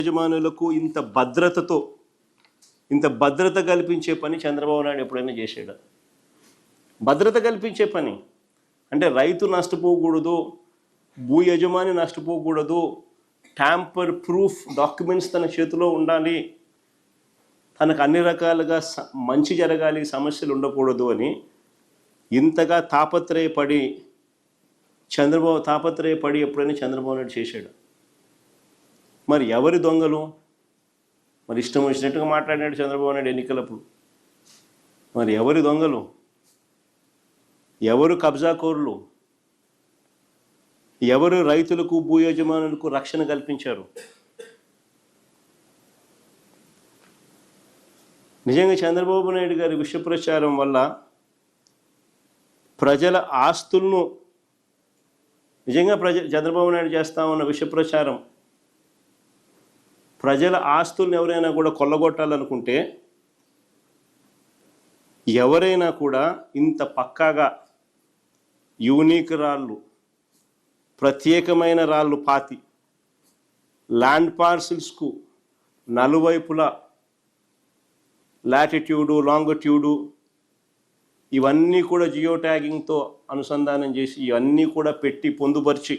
యజమానులకు ఇంత భద్రత కల్పించే పని చంద్రబాబు నాయుడు ఎప్పుడైనా చేసాడు? భద్రత కల్పించే పని అంటే రైతు నష్టపోకూడదు, భూ యజమాని నష్టపోకూడదు, ట్యాంపర్ ప్రూఫ్ డాక్యుమెంట్స్ తన చేతిలో ఉండాలి, తనకు అన్ని రకాలుగా మంచి జరగాలి, సమస్యలు ఉండకూడదు అని ఇంతగా తాపత్రయపడి ఎప్పుడైనా చంద్రబాబు నాయుడు చేశాడు? మరి ఎవరి దొంగలు? మరి ఇష్టం వచ్చినట్టుగా మాట్లాడినాడు చంద్రబాబు నాయుడు ఎన్నికలప్పుడు. మరి ఎవరి దొంగలు? ఎవరు కబ్జాకోరులు? ఎవరు రైతులకు భూ యజమానులకు రక్షణ కల్పించారు? నిజంగా చంద్రబాబు నాయుడు గారి విష ప్రచారం వల్ల ప్రజల ఆస్తులను నిజంగా చంద్రబాబు నాయుడు చేస్తా ఉన్న విష ప్రచారం ప్రజల ఆస్తులను ఎవరైనా కూడా కొల్లగొట్టాలనుకుంటే, ఎవరైనా కూడా ఇంత పక్కాగా యూనిక్ రాళ్ళు, ప్రత్యేకమైన రాళ్ళు పాతి ల్యాండ్ పార్సిల్స్కు నలువైపులా లాటిట్యూడు, లాంగిట్యూడు ఇవన్నీ కూడా జియో ట్యాగింగ్తో అనుసంధానం చేసి ఇవన్నీ కూడా పెట్టి పొందుపరిచి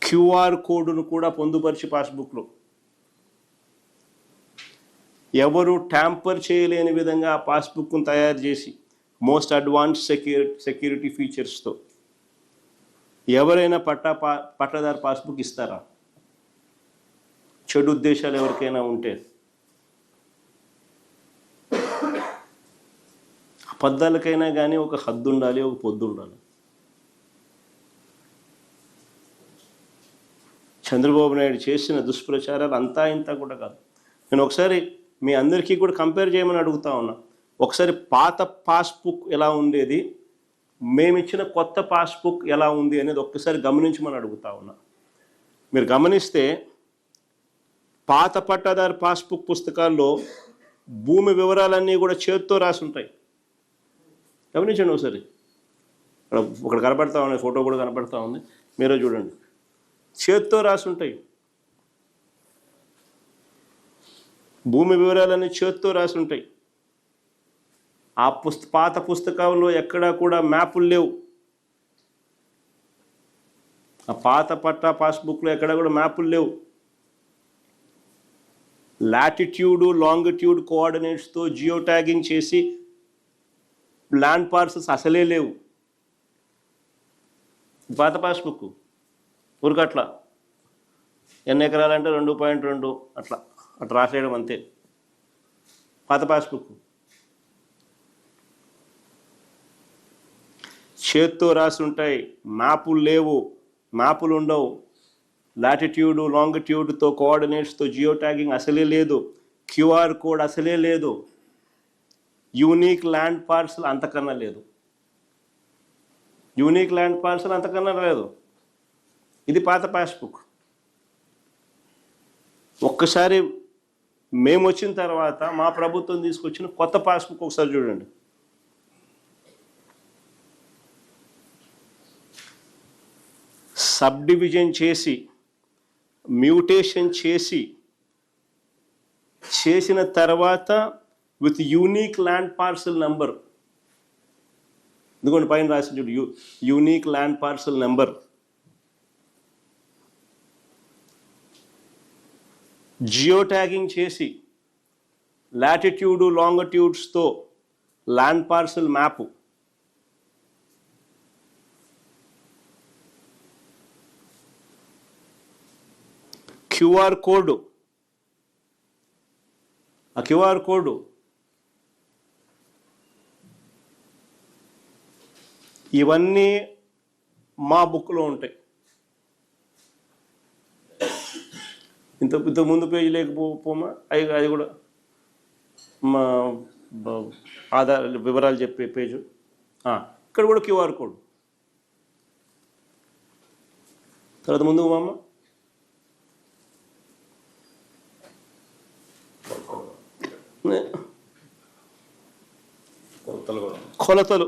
క్యూఆర్ కోడ్ను కూడా పొందుపరిచి పాస్బుక్లో ఎవరు ట్యాంపర్ చేయలేని విధంగా ఆ పాస్బుక్ను తయారు చేసి మోస్ట్ అడ్వాన్స్ సెక్యూరిటీ ఫీచర్స్తో ఎవరైనా పట్టాదారు పాస్బుక్ ఇస్తారా? చెడు ఉద్దేశాలు ఎవరికైనా ఉంటే అబద్ధాలకైనా కానీ ఒక హద్దు ఉండాలి, ఒక పొద్దు ఉండాలి. చంద్రబాబు నాయుడు చేసిన దుష్ప్రచారాలు అంతా ఇంత కూడా కాదు. నేను ఒకసారి మీ అందరికీ కూడా కంపేర్ చేయమని అడుగుతా ఉన్నా. ఒకసారి పాత పాస్బుక్ ఎలా ఉండేది, మేమిచ్చిన కొత్త పాస్బుక్ ఎలా ఉంది అనేది ఒక్కసారి గమనించమని అడుగుతా ఉన్నా. మీరు గమనిస్తే పాత పట్టాదారు పాస్బుక్ పుస్తకాల్లో భూమి వివరాలన్నీ కూడా చేత్తో రాసి ఉంటాయి. గమనించండి ఒకసారి. ఇక్కడ కనపడతా ఉంది, ఫోటో కూడా కనపడతా ఉంది, మీరే చూడండి. చేత్తో రాసి ఉంటాయి. భూమి వివరాలన్నీ చేత్తో రాసి ఉంటాయి. ఆ పాత పుస్తకాల్లో ఎక్కడా కూడా మ్యాపులు లేవు. ఆ పాత పట్టా పాస్బుక్లో ఎక్కడా కూడా మ్యాపులు లేవు. లాటిట్యూడు, లాంగిట్యూడ్ కోఆర్డినేట్స్తో జియో ట్యాగింగ్ చేసి ల్యాండ్ పార్సల్స్ అసలే లేవు. పాత పాస్బుక్ ఊరికట్లా ఎన్ని ఎకరాలంటే 2.2 అట్లా రాసేయడం అంతే. పాత పాస్బుక్ చేత్తో రాసి ఉంటాయి. మ్యాపులు లేవు, మ్యాపులు ఉండవు. లాటిట్యూడు, లాంగిట్యూడ్తో కోఆర్డినేట్స్తో జియో ట్యాగింగ్ అసలే లేదు. క్యూఆర్ కోడ్ అసలే లేదు. యూనిక్ ల్యాండ్ పార్సల్ అంతకన్నా లేదు. యూనిక్ ల్యాండ్ పార్సల్ అంతకన్నా లేదు. ఇది పాత పాస్బుక్. ఒక్కసారి మేము వచ్చిన తర్వాత మా ప్రభుత్వం తీసుకొచ్చిన కొత్త పాస్బుక్ ఒకసారి చూడండి. సబ్ డివిజన్ చేసి మ్యూటేషన్ చేసిన తర్వాత with unique land parcel number, ఇదిగోండి పైన రాసి చూడు, unique land parcel number. Geo tagging చేసి లాటిట్యూడు, లాంగిట్యూడ్స్తో land parcel map, QR code, ఆ క్యూఆర్ కోడ్ ఇవన్నీ మా బుక్లో ఉంటాయి. ఇంత ముందు పేజీ లేకపోమా అది కూడా మా ఆధార్ వివరాలు చెప్పే పేజు. ఇక్కడ కూడా క్యూఆర్ కోడ్. తర్వాత ముందుకు మామ కొలతలు,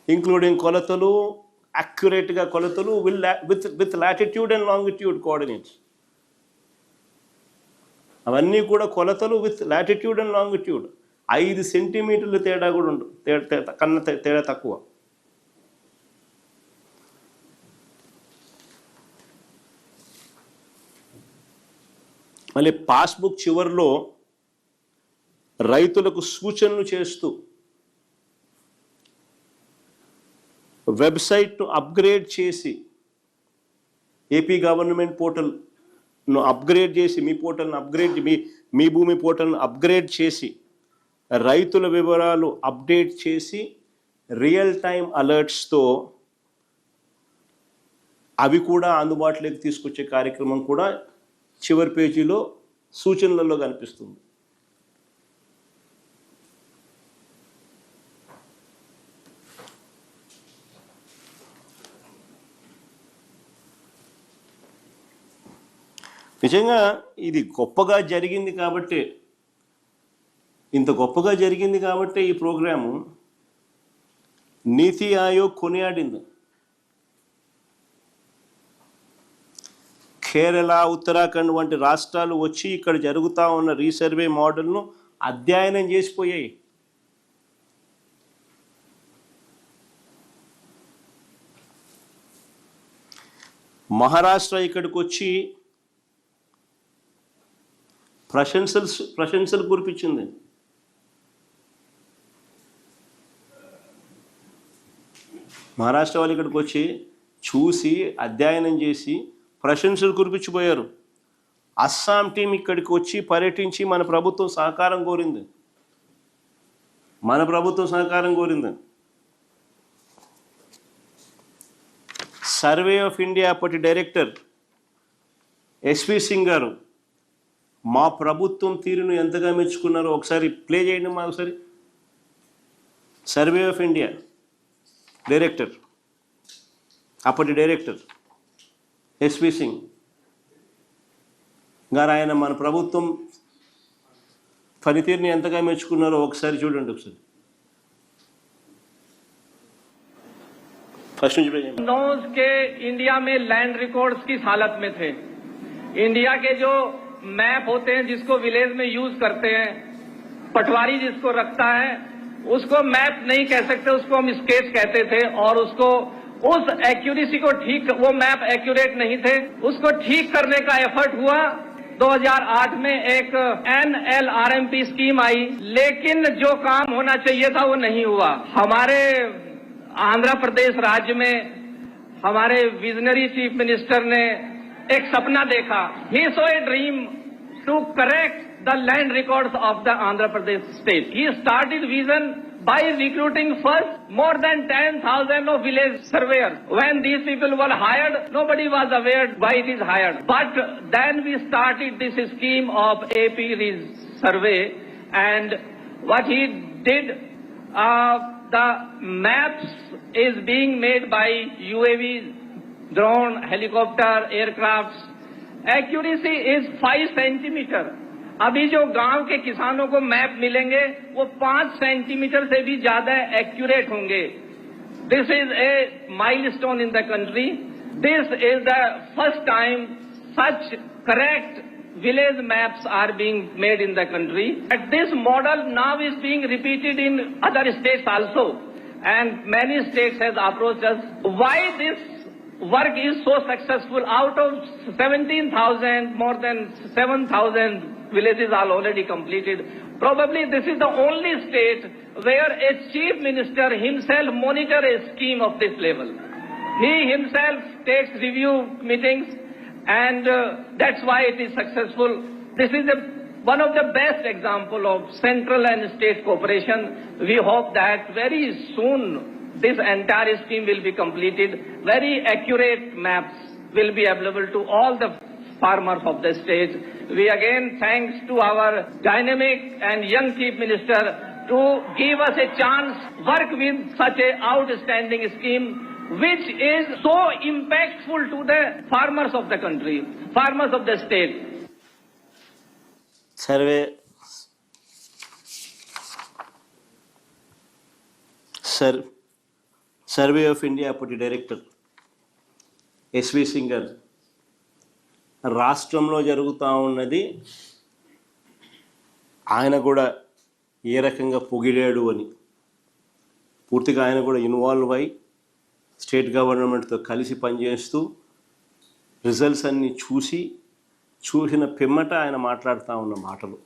ఇంక్లూడింగ్ కొలతలు, యాక్యురేట్గా కొలతలు with latitude and longitude coordinates. అవన్నీ కూడా కొలతలు విత్ లాటిట్యూడ్ అండ్ లాంగిట్యూడ్. 5 సెంటీమీటర్ల తేడా కూడా ఉండదు, కన్నా తేడా తక్కువ. మళ్ళీ పాస్బుక్ చివరిలో రైతులకు సూచనలు చేస్తూ వెబ్సైట్ను అప్గ్రేడ్ చేసి, ఏపీ గవర్నమెంట్ పోర్టల్ను అప్గ్రేడ్ చేసి, మీ పోర్టల్ను అప్గ్రేడ్, మీ భూమి పోర్టల్ను అప్గ్రేడ్ చేసి, రైతుల వివరాలు అప్డేట్ చేసి, రియల్ టైం అలర్ట్స్తో అవి కూడా అందుబాటులోకి తీసుకొచ్చే కార్యక్రమం కూడా చివరి పేజీలో సూచనలలో కనిపిస్తుంది. నిజంగా ఇది గొప్పగా జరిగింది కాబట్టి, ఇంత గొప్పగా జరిగింది కాబట్టి ఈ ప్రోగ్రాము నీతి ఆయోగ్ కొనియాడింది. కేరళ, ఉత్తరాఖండ్ వంటి రాష్ట్రాలు వచ్చి ఇక్కడ జరుగుతూ ఉన్న రీసర్వే మోడల్ను అధ్యయనం చేసిపోయాయి. మహారాష్ట్ర ఇక్కడికి వచ్చి ప్రశంసలు కురిపించింది. మహారాష్ట్ర వాళ్ళు ఇక్కడికి వచ్చి చూసి అధ్యయనం చేసి ప్రశంసలు కురిపించిపోయారు. అస్సాం టీం ఇక్కడికి వచ్చి పర్యటించి మన ప్రభుత్వం సహకారం కోరింది. సర్వే ఆఫ్ ఇండియా అప్పటి డైరెక్టర్ ఎస్వి సింగ్ గారు మా ప్రభుత్వం తీరును ఎంతగా మెచ్చుకున్నారో ఒకసారి ప్లే చేయండి మా ఒకసారి. సర్వే ఆఫ్ ఇండియా డైరెక్టర్, అప్పటి డైరెక్టర్ ఎస్వి సింగ్ గారు, ఆయన మన ప్రభుత్వం పనితీరుని ఎంతగా మెచ్చుకున్నారో ఒకసారి చూడండి. ఒకసారి फर्स्ट नॉज के इंडिया में लैंड रिकॉर्ड्स किस हालत में थे। इंडिया के जो मैप होते हैं जिसको विलेज में यूज करते हैं, पटवारी जिसको रखता है उसको मैप नहीं कह सकते, उसको हम स्केच कहते थे। और उसको उस एक्यूरेसी को ठीक, वो मैप एक्यूरेट नहीं थे, उसको ठीक करने का एफर्ट हुआ। 2008 में एक NLRMP स्कीम आई, लेकिन जो काम होना चाहिए था वो नहीं हुआ। हमारे आंध्र प्रदेश राज्य में हमारे विजनरी चीफ मिनिस्टर ने एक सपना देखा। He saw a dream to correct the land records of the Andhra Pradesh state. He started vision by recruiting first more than 10,000 of village surveyors. When these people were hired, nobody was aware why it is hired. But then we started this scheme of AP survey, and what he did, the maps is being made by UAV, drone, helicopter, aircrafts. Accuracy is 5 centimeter. अभी जो गांव के किसानों को map मिलेंगे वो 5 centimetre से भी ज्यादा एक्यूरेट होंगे. This is a milestone in the country. This is the first time such correct village maps are being made in the country. And this model now is being repeated in other states also, and many states has approached us. Why this work is so successful? Out of 17,000, more than 7,000 villages are already completed. Probably this is the only state where a chief minister himself monitor a scheme of this level. He himself takes review meetings, and that's why it is successful. This is one of the best example of central and state cooperation. We hope that very soon this entire scheme will be completed. Very accurate maps will be available to all the farmers of the state. We again thanks to our dynamic and young chief minister to give us a chance work with such a outstanding scheme, which is so impactful to the farmers of the country, farmers of the state. Survey of India అప్పటి director SV Singh గారు రాష్ట్రంలో జరుగుతూ ఉన్నది ఆయన కూడా ఏ రకంగా పొగిడాడు అని పూర్తిగా ఆయన కూడా ఇన్వాల్వ్ అయి స్టేట్ గవర్నమెంట్తో కలిసి పనిచేస్తూ రిజల్ట్స్ అన్నీ చూసిన పిమ్మట ఆయన మాట్లాడుతూ ఉన్న మాటలు.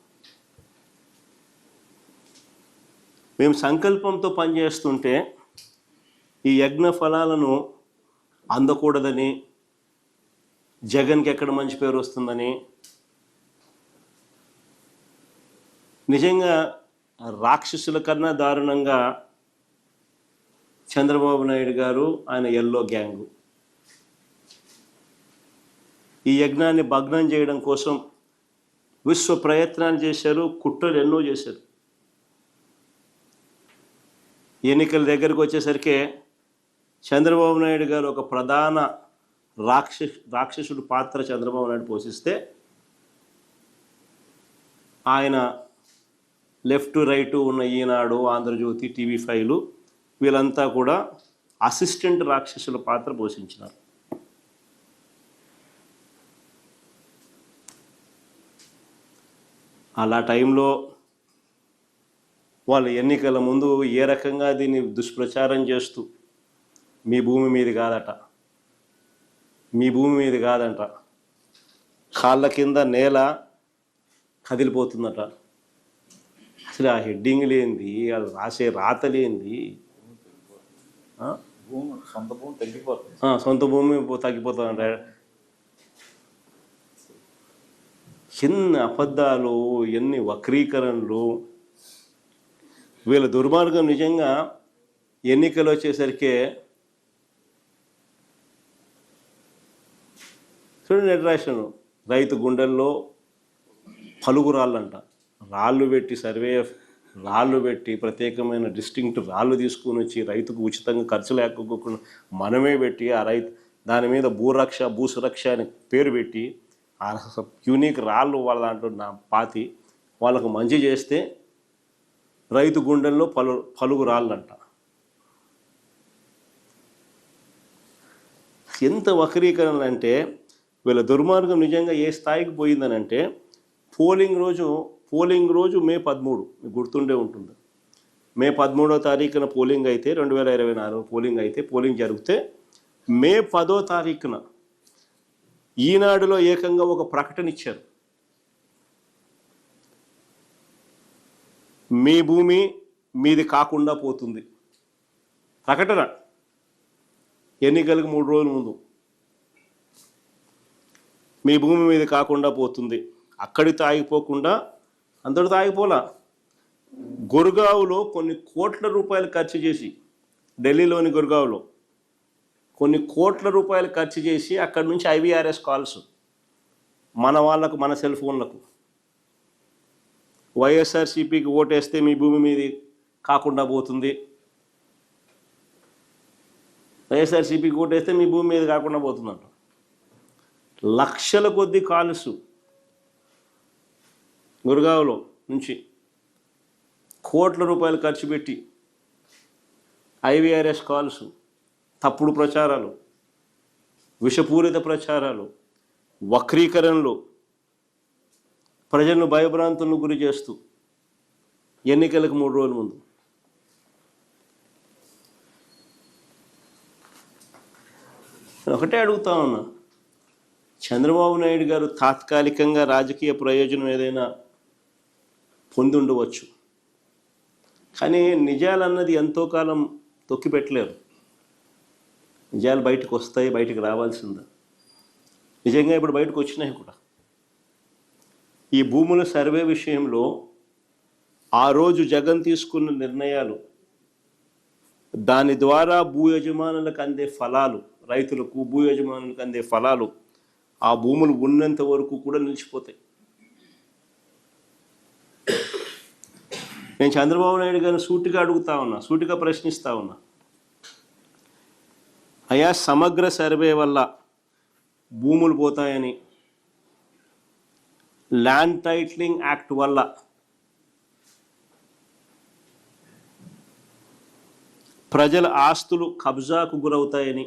మేము సంకల్పంతో పనిచేస్తుంటే ఈ యజ్ఞ ఫలాలను అందకూడదని, జగన్కి ఎక్కడ మంచి పేరు వస్తుందని, నిజంగా రాక్షసుల కన్నా దారుణంగా చంద్రబాబు నాయుడు గారు ఆయన ఎల్లో గ్యాంగు ఈ యజ్ఞాన్ని భగ్నం చేయడం కోసం విశ్వ ప్రయత్నాలు చేశారు, కుట్రలు ఎన్నో చేశారు. ఎన్నికల దగ్గరికి వచ్చేసరికి చంద్రబాబు నాయుడు గారు ఒక ప్రధాన రాక్షసుడు పాత్ర చంద్రబాబు నాయుడు పోషిస్తే ఆయన లెఫ్ట్ రైట్ ఉన్న ఈనాడు, ఆంధ్రజ్యోతి, TV5 వీళ్ళంతా కూడా అసిస్టెంట్ రాక్షసుల పాత్ర పోషించినారు. అలా టైంలో వాళ్ళు ఎన్నికల ముందు ఏ రకంగా దీన్ని దుష్ప్రచారం చేస్తూ మీ భూమి మీది కాదట, మీ భూమి మీది కాదంట, కాళ్ళ కింద నేల కదిలిపోతుందట, అసలు ఆ హెడ్డింగ్ లేనిది, వాళ్ళు రాసే రాత లేనిది, సొంత భూమి తగ్గిపోతుందంట. ఎన్ని అబద్ధాలు, ఎన్ని వక్రీకరణలు, వీళ్ళ దుర్మార్గం. నిజంగా ఎన్నికలు వచ్చేసరికి చూడండి ఎట్రాషన్, రైతు గుండెల్లో పలుగు రాళ్ళంట, రాళ్ళు పెట్టి రాళ్ళు పెట్టి ప్రత్యేకమైన డిస్టింక్ట్ రాళ్ళు తీసుకొని వచ్చి రైతుకు ఉచితంగా ఖర్చు లేకపోకుండా మనమే పెట్టి ఆ రైతు దాని మీద భూసురక్ష అని పేరు పెట్టి ఆ యూనిక్ రాళ్ళు వాళ్ళ దాంట్లో పాతి వాళ్ళకు మంచి చేస్తే రైతు గుండెల్లో పలుగు రాళ్ళంట. ఎంత వక్రీకరణలు అంటే వీళ్ళ దుర్మార్గం నిజంగా ఏ స్థాయికి పోయిందనంటే పోలింగ్ రోజు మే 13, మీకు గుర్తుండే ఉంటుంది. మే 13వ తారీఖున పోలింగ్ అయితే 2024 పోలింగ్ అయితే పోలింగ్ జరిగితే మే 10వ తారీఖున ఈనాడులో ఏకంగా ఒక ప్రకటన ఇచ్చారు, మీ భూమి మీది కాకుండా పోతుంది. ప్రకటన ఎన్నికలకు 3 రోజుల ముందు, మీ భూమి మీది కాకుండా పోతుంది. అక్కడితో ఆగిపోకుండా అందరితో ఆగిపోలా, గుర్గావ్లో కొన్ని కోట్ల రూపాయలు ఖర్చు చేసి, ఢిల్లీలోని గుర్గావ్లో కొన్ని కోట్ల రూపాయలు ఖర్చు చేసి అక్కడి నుంచి IVRS కాల్స్ మన వాళ్ళకు, మన సెల్ ఫోన్లకు, వైఎస్ఆర్సీపీకి ఓటేస్తే మీ భూమి మీది కాకుండా పోతుంది, వైఎస్ఆర్సీపీకి ఓటేస్తే మీ భూమి మీద కాకుండా పోతుందంట. లక్షల కొద్ది కాల్స్ గుర్గావ్లో నుంచి కోట్ల రూపాయలు ఖర్చు పెట్టి IVRS కాల్స్, తప్పుడు ప్రచారాలు, విషపూరిత ప్రచారాలు, వక్రీకరణలు, ప్రజలను భయభ్రాంతులను గురి చేస్తూ ఎన్నికలకు 3 రోజుల ముందు. ఒకటే అడుగుతా ఉన్నా, చంద్రబాబు నాయుడు గారు తాత్కాలికంగా రాజకీయ ప్రయోజనం ఏదైనా పొంది ఉండవచ్చు, కానీ నిజాలన్నది ఎంతో కాలం తొక్కిపెట్టలేరు. నిజాలు బయటకు వస్తాయి, బయటకు రావాల్సిందే. నిజంగా ఇప్పుడు బయటకు వచ్చినాయి కూడా. ఈ భూముల సర్వే విషయంలో ఆ రోజు జగన్ తీసుకున్న నిర్ణయాలు, దాని ద్వారా భూ యజమానులకు అందే ఫలాలు, రైతులకు భూ యజమానులకు అందే ఫలాలు ఆ భూములు ఉన్నంత వరకు కూడా నిలిచిపోతాయి. నేను చంద్రబాబు నాయుడు గారిని సూటిగా అడుగుతా ఉన్నా, సూటిగా ప్రశ్నిస్తా ఉన్నా, అయా సమగ్ర సర్వే వల్ల భూములు పోతాయని, ల్యాండ్ టైటిలింగ్ యాక్ట్ వల్ల ప్రజల ఆస్తులు కబ్జాకు గురవుతాయని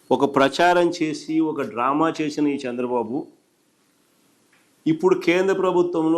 ఒక ప్రచారం చేసి ఒక డ్రామా చేసిన ఈ చంద్రబాబు ఇప్పుడు కేంద్ర ప్రభుత్వంలో